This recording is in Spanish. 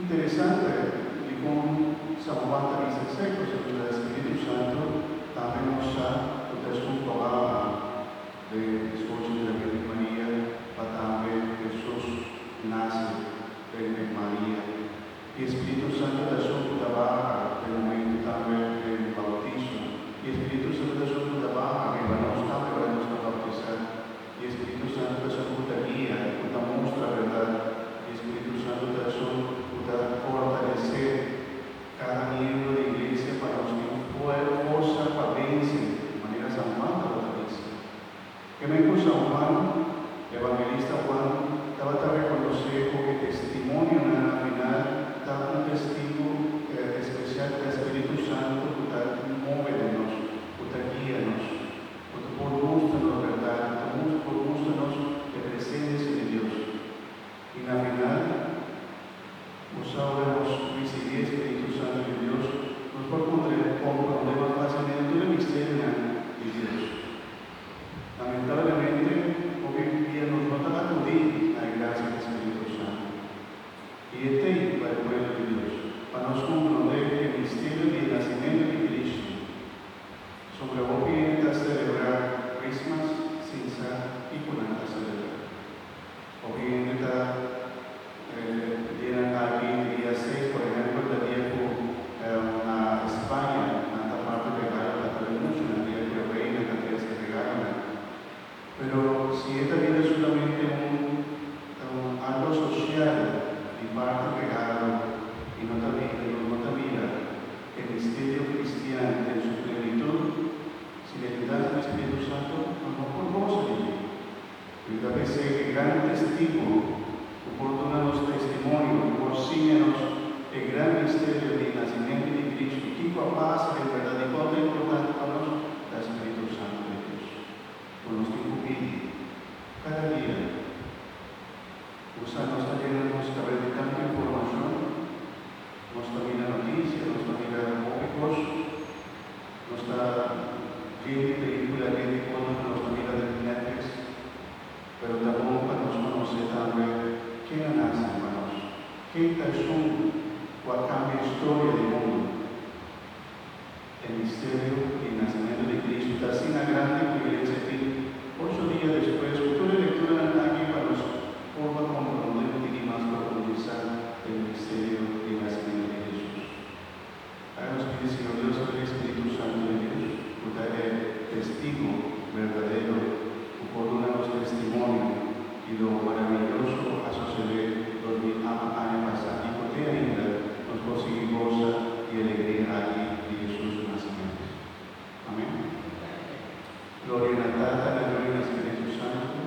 Interessante di come siamo fatta questa secolo, lo Spirito Santo también nos ha desculpado de esposo de la Virgen María, para también Jesús nace de María. Y Espíritu Santo da su trabajo en el momento también del bautismo. Y Espíritu Santo da su trabajo en la nostra para nos bautizar. Y Espíritu Santo da su guía, da muestra verdad. Y Espíritu Santo da su fortalecer cada miembro de la iglesia para los que fuerza para vencer de manera San Juan de la iglesia. Que me dijo San Juan, evangelista Juan, estaba a reconocer porque testimonio en la final, da un testigo especial del Espíritu Santo que mueve de nosotros, que guía-nos, que produce-nos verdade, que produce-nos a presencia de Dios. Y en la final, usamos recibir el Espíritu Santo de Dios, nos comprendemos fácilmente todo el misterio de Dios. Lamentablemente, hoy en día nos no están acudir a la gracia del Espíritu Santo. Y este para el pueblo de Dios, para nos comprender el misterio del nacimiento de Cristo. Sobre hoy a celebrar Christmas sin ser y con la celebrar. Hoy en día aquí el día 6, por ejemplo, del tiempo en España, en esta parte de Cataluña, en el día que reina, en el día que se regala. Pero si esta vida es solamente algo social y parte regalo, y no termina el misterio cristiano en su plenitud, si le das al Espíritu Santo, no podemos vivir. Y tal vez el gran testigo, oportuna los testimonios, por síguenos el gran misterio del nacimiento de Cristo, y paz en verdad y cuánto importante para nosotros, el Espíritu Santo de Dios. Por los que pide cada día, nos llena nuestra red de tanta información, nuestra vida noticia, nuestra vida móvicos, nuestra vida película, vida nuestra vida de Netflix, pero también para nos conocer también quién nace, hermanos, qué persona cuál cambia la historia del mundo. El misterio y el nacimiento de Cristo está sin la grande privilegio de 8 días después, futura lectura aquí para nos forma comprender y más profundizar el misterio y el nacimiento de Jesús. Ahora nos pide, Señor Dios, el Espíritu Santo de Dios, que es testigo verdadero, por uno de los testimonios y lo maravilloso a suceder los años pasados. Y por qué ainda nos consigue goza y alegría aquí de Jesús nacimiento. Amén. Gloria a la Tata, la Gloria al Espíritu Santo,